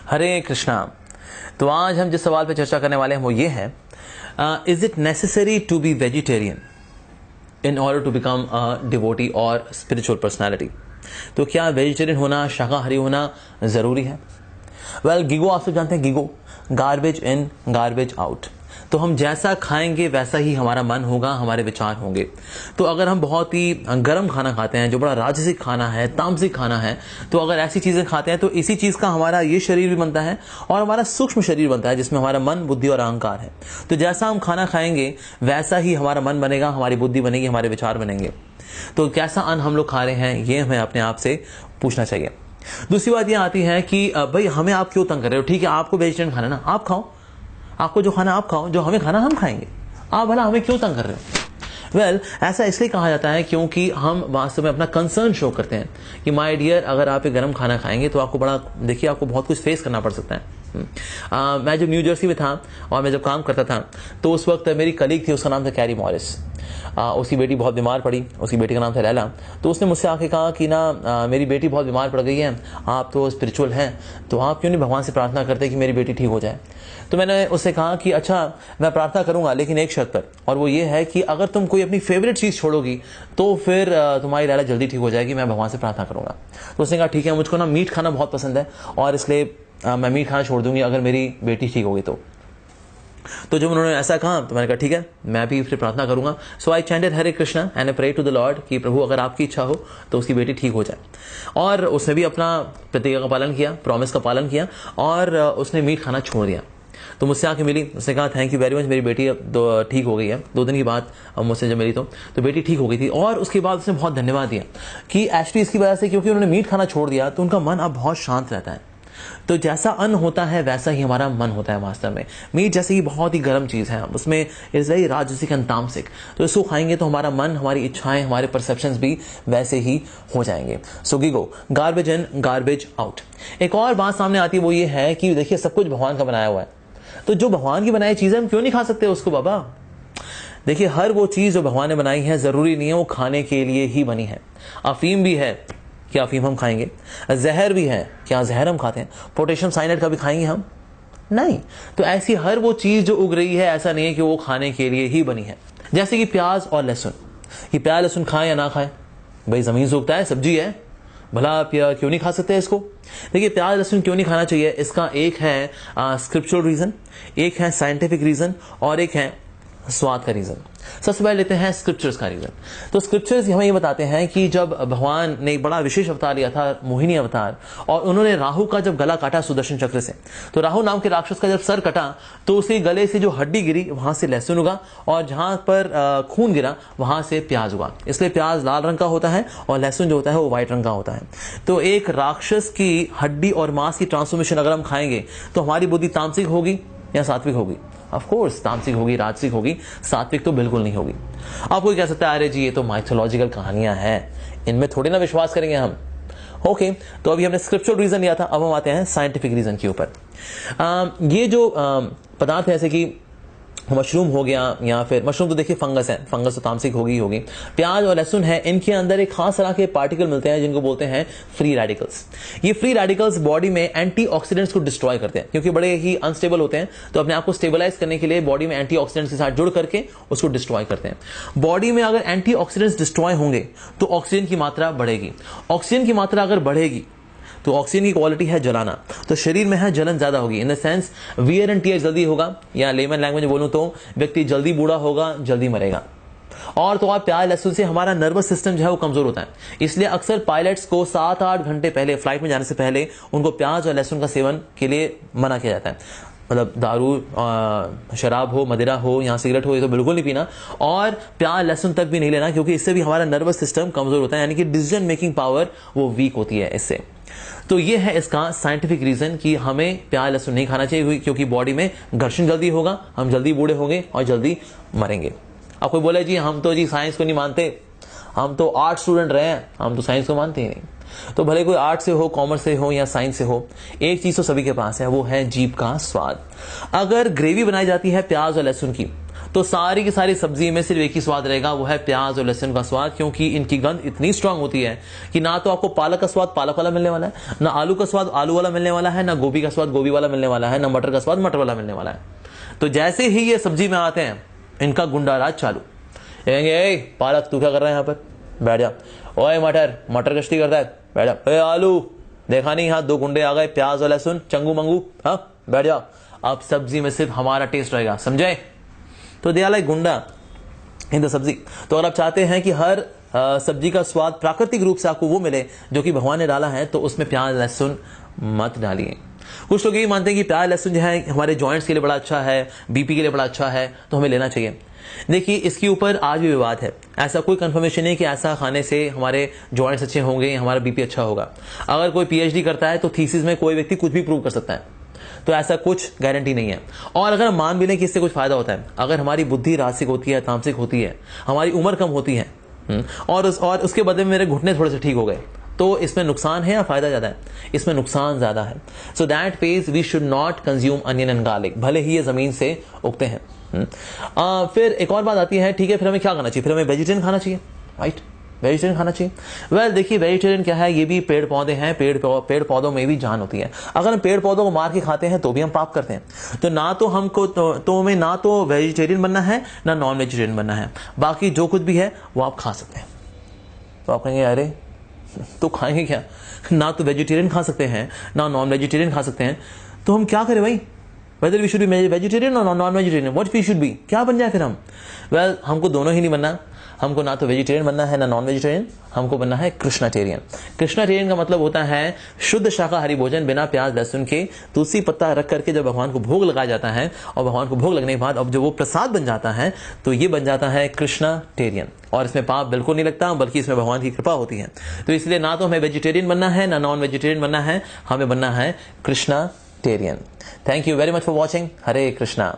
हरे कृष्णा। तो आज हम जिस सवाल पे चर्चा करने वाले हैं वो ये है, is it necessary to be vegetarian in order to become a devotee और स्पिरिचुअल पर्सनैलिटी? तो क्या वेजिटेरियन होना, शाकाहारी होना जरूरी है? वेल, गिगो आप सब जानते हैं, GIGO garbage in garbage out. तो हम जैसा खाएंगे वैसा ही हमारा मन होगा, हमारे विचार होंगे। तो अगर हम बहुत ही गर्म खाना खाते हैं, जो बड़ा राजसिक खाना है, तामसिक खाना है, तो अगर ऐसी चीजें खाते हैं तो इसी चीज का हमारा ये शरीर भी बनता है और हमारा सूक्ष्म शरीर बनता है जिसमें हमारा मन, बुद्धि और अहंकार है। तो जैसा हम खाना खाएंगे वैसा ही हमारा मन बनेगा, हमारी बुद्धि बनेगी, हमारे विचार बनेंगे। तो कैसा अन्न हम लोग खा रहे हैं ये हमें अपने आप से पूछना चाहिए। दूसरी बात ये आती है कि भाई हमें आप क्यों तंग कर रहे हो? ठीक है, आपको वेजिटेरियन खाना ना, आप खाओ, आपको जो खाना आप खाओ, जो हमें खाना हम खाएंगे, आप भला हमें क्यों तंग कर रहे हो? वेल, ऐसा इसलिए कहा जाता है क्योंकि हम वास्तव में अपना कंसर्न शो करते हैं कि माय डियर, अगर आप ये गर्म खाना खाएंगे तो आपको बड़ा, देखिए, आपको बहुत कुछ फेस करना पड़ सकता है। मैं जब न्यू जर्सी में था और मैं जब काम करता था तो उस वक्त मेरी कलीग थी, उसका नाम था कैरी मॉरिस। उसकी बेटी बहुत बीमार पड़ी, उसकी बेटी का नाम था लैला। तो उसने मुझसे आके कहा कि ना मेरी बेटी बहुत बीमार पड़ गई है, आप तो स्पिरिचुअल हैं, तो आप क्यों नहीं भगवान से प्रार्थना करते कि मेरी बेटी ठीक हो जाए? तो मैंने उससे कहा कि अच्छा, मैं प्रार्थना करूंगा लेकिन एक शर्त पर, और वो ये है कि अगर तुम कोई अपनी फेवरेट चीज छोड़ोगी तो फिर तुम्हारी लैला जल्दी ठीक हो जाएगी, मैं भगवान से प्रार्थना करूंगा। तो उसने कहा ठीक है, मुझको ना मीट खाना बहुत पसंद है और इसलिए मैं मीट खाना छोड़ दूंगी अगर मेरी बेटी ठीक होगी तो जब उन्होंने ऐसा कहा तो मैंने कहा ठीक है, मैं भी फिर प्रार्थना करूंगा। So I chanted Hare Krishna and I pray to the lord कि प्रभु अगर आपकी इच्छा हो तो उसकी बेटी ठीक हो जाए। और उसने भी अपना प्रतिज्ञा का पालन किया, प्रॉमिस का पालन किया और उसने मीट खाना छोड़ दिया। तो मुझसे आके मिली, उसने कहा थैंक यू वेरी मच, मेरी बेटी अब ठीक हो गई है। 2 दिन की बाद मुझसे जब मिली तो बेटी ठीक हो गई थी। और उसके बाद उसने बहुत धन्यवाद दिया कि एक्चुअली इसकी वजह से, क्योंकि उन्होंने मीट खाना छोड़ दिया तो उनका मन अब बहुत शांत रहता है। तो जैसा अन्न होता है वैसा ही हमारा मन होता है। वास्तव में मीट जैसे ही बहुत ही गर्म चीज है, उसमें इज वेरी राजसिक एंड तामसिक, तो इसको खाएंगे तो हमारा मन, हमारी इच्छाएं, हमारे परसेप्शंस भी वैसे ही हो जाएंगे। So GIGO garbage in garbage out. एक और बात सामने आती है वो ये है कि देखिए, सब कुछ भगवान का बनाया हुआ है, तो जो भगवान की बनाई चीज है हम क्यों नहीं खा सकते उसको? बाबा देखिए, हर वो चीज जो भगवान ने बनाई है जरूरी नहीं है वो खाने के लिए ही बनी है। अफीम भी है, क्या अफीम हम खाएंगे? जहर भी है, क्या जहर हम खाते हैं? पोटेशियम साइनाइड का भी खाएंगे हम? नहीं। तो ऐसी हर वो चीज जो उग रही है, ऐसा नहीं है कि वो खाने के लिए ही बनी है। जैसे कि प्याज और लहसुन, कि प्याज लहसुन खाएं या ना खाएं, भाई जमीन से उगता है, सब्जी है, भला आप क्यों नहीं खा सकते इसको? देखिए, प्याज लहसुन क्यों नहीं खाना चाहिए, इसका एक है स्क्रिप्चुरल रीजन, एक है साइंटिफिक रीजन और एक है स्वाद का रीजन। सबसे पहले लेते हैं स्क्रिप्चर्स का रीजन। तो स्क्रिप्चर्स हमें ये बताते हैं कि जब भगवान ने एक बड़ा विशेष अवतार लिया था, मोहिनी अवतार, और उन्होंने राहु का जब गला काटा सुदर्शन चक्र से, तो राहु नाम के राक्षस का जब सर कटा तो उसके गले से जो हड्डी गिरी वहां से लहसुन उगा और जहां पर खून गिरा वहां से प्याज उगा। इसलिए प्याज लाल रंग का होता है और लहसुन जो होता है वो व्हाइट रंग का होता है। तो एक राक्षस की हड्डी और मांस की ट्रांसफॉर्मेशन अगर हम खाएंगे तो हमारी बुद्धि तामसिक होगी या सात्विक होगी? ऑफ कोर्स तामसिक होगी, राजसिक होगी, सात्विक तो बिल्कुल नहीं होगी। आप कोई कह सकता है अरे जी ये तो माइथोलॉजिकल कहानियां हैं, इनमें थोड़ी ना विश्वास करेंगे हम। ओके, तो अभी हमने स्क्रिप्चुरल रीजन लिया था, अब हम आते हैं साइंटिफिक रीजन के ऊपर। ये जो पदार्थ है, जैसे कि मशरूम हो गया, या फिर मशरूम तो देखिए फंगस है, फंगस तो तामसिक होगी ही होगी। प्याज और लहसुन है, इनके अंदर एक खास तरह के पार्टिकल मिलते हैं जिनको बोलते हैं फ्री रेडिकल्स। ये फ्री रेडिकल्स बॉडी में एंटीऑक्सीडेंट्स को डिस्ट्रॉय करते हैं, क्योंकि बड़े ही अनस्टेबल होते हैं, तो अपने आप को स्टेबलाइज करने के लिए बॉडी में एंटीऑक्सीडेंट्स के साथ जुड़ करके उसको डिस्ट्रॉय करते हैं। बॉडी में अगर एंटीऑक्सीडेंट्स डिस्ट्रॉय होंगे तो ऑक्सीजन की मात्रा बढ़ेगी। ऑक्सीजन की मात्रा अगर बढ़ेगी तो ऑक्सीजन की क्वालिटी है जलाना, तो शरीर में है जलन ज्यादा होगी, in the sense wear and tear जल्दी होगा, या लेमन लैंग्वेज बोलूं तो व्यक्ति जल्दी बूढ़ा होगा, जल्दी मरेगा। और तो आप प्याज लहसुन से हमारा नर्वस सिस्टम जो है वो कमजोर होता है, इसलिए अक्सर पायलट्स को 7-8 घंटे पहले, फ्लाइट में जाने से पहले, उनको प्याज और लहसुन का सेवन के लिए मना किया जाता है। मतलब दारू, शराब हो, मदिरा हो या सिगरेट हो, ये तो बिल्कुल नहीं पीना, और प्याज लहसुन तक भी नहीं लेना, क्योंकि इससे भी हमारा नर्वस सिस्टम कमजोर होता है, यानी कि डिसीजन मेकिंग पावर वो वीक होती है इससे। तो ये है इसका साइंटिफिक रीजन कि हमें प्याज लहसुन नहीं खाना चाहिए, क्योंकि बॉडी में घर्षण जल्दी होगा, हम जल्दी बूढ़े होंगे और जल्दी मरेंगे। अब कोई बोले जी हम तो जी साइंस को नहीं मानते, हम तो आर्ट स्टूडेंट रहे हैं, हम तो साइंस को मानते ही नहीं। तो भले कोई आर्ट से हो, कॉमर्स से हो या साइंस से हो, एक चीज तो सभी के पास है, वो है जीभ का स्वाद। अगर ग्रेवी बनाई जाती है प्याज और लहसुन की तो सारी की सारी सब्जी में सिर्फ एक ही स्वाद रहेगा, वो है प्याज और लहसुन का स्वाद, क्योंकि इनकी गंध इतनी स्ट्रांग होती है कि ना तो आपको पालक का स्वाद पालक वाला मिलने वाला है, ना आलू का स्वाद आलू वाला मिलने वाला है, ना गोभी का स्वाद गोभी वाला मिलने वाला है, ना मटर का स्वाद मटर वाला मिलने वाला है। तो जैसे ही ये सब्जी में आते हैं इनका गुंडा राज चालू। कहेंगे पालक तू क्या कर रहा है यहाँ पर, बैठ जा। ओए मटर, मटर कश्ती करता है, बैठ जा। ए आलू, देखा नहीं यहाँ 2 गुंडे आ गए, प्याज और लहसुन, चंगू मंगू, हाँ बैठ जा। अब सब्जी में सिर्फ हमारा टेस्ट रहेगा, समझे? तो दे आर लाइक गुंडा इन द सब्जी। तो अगर आप चाहते हैं कि हर सब्जी का स्वाद प्राकृतिक रूप से आपको वो मिले जो कि भगवान ने डाला है, तो उसमें प्याज लहसुन मत डालिए। कुछ लोग यही मानते हैं कि प्याज लहसुन जो है हमारे जॉइंट्स के लिए बड़ा अच्छा है, बीपी के लिए बड़ा अच्छा है, तो हमें लेना चाहिए। देखिए इसके ऊपर आज भी विवाद है, ऐसा कोई कंफर्मेशन नहीं कि ऐसा खाने से हमारे जॉइंट्स अच्छे होंगे, हमारा बीपी अच्छा होगा। अगर कोई पीएचडी करता है तो थीसिस में कोई व्यक्ति कुछ भी प्रूव कर सकता है, तो ऐसा कुछ गारंटी नहीं है। और अगर हम मान भी लें कि इससे कुछ फायदा होता है, अगर हमारी बुद्धि रासिक होती है, तामसिक होती है, हमारी उम्र कम होती है, और उसके बदले में मेरे घुटने थोड़े से ठीक हो गए, तो इसमें नुकसान है या फायदा ज्यादा है? इसमें नुकसान ज्यादा है। So that means we should not consume onion and garlic, भले ही ये जमीन से उगते हैं। फिर एक और बात आती है, ठीक है फिर हमें क्या खाना चाहिए? फिर हमें वेजिटेरियन खाना चाहिए, राइट? वेजिटेरियन खाना चाहिए। वेल देखिए वेजिटेरियन क्या है, ये भी पेड़ पौधे हैं, पेड़ पौधों में भी जान होती है। अगर हम पेड़ पौधों को मार के खाते हैं तो भी हम पाप करते हैं। तो ना तो हमको तो हमें ना तो वेजिटेरियन बनना है ना नॉन वेजिटेरियन बनना है, बाकी जो कुछ भी है वो आप खा सकते हैं। तो आप कहेंगे अरे तो खाएंगे क्या, ना तो वेजिटेरियन खा सकते हैं ना नॉन वेजिटेरियन खा सकते हैं, तो हम क्या करें भाई? Whether we should be vegetarian और non vegetarian, what we should be, क्या बन जाए फिर हम? वेल हमको दोनों ही नहीं बनना, हमको ना तो वेजिटेरियन बनना है ना नॉन वेजिटेरियन, हमको बनना है कृष्णाटेरियन। कृष्णाटेरियन का मतलब होता है शुद्ध शाकाहारी भोजन, बिना प्याज लहसुन के, तुलसी पत्ता रख करके जब भगवान को भोग लगाया जाता है, और भगवान को भोग लगने के बाद अब जब वो प्रसाद बन जाता है तो ये बन जाता है कृष्णाटेरियन। और इसमें पाप बिल्कुल नहीं लगता, बल्कि इसमें भगवान की कृपा होती है। तो इसलिए ना तो हमें वेजिटेरियन बनना है ना नॉन वेजिटेरियन बनना है, हमें बनना है Krishnatarian. Thank you very much for watching. Hare Krishna.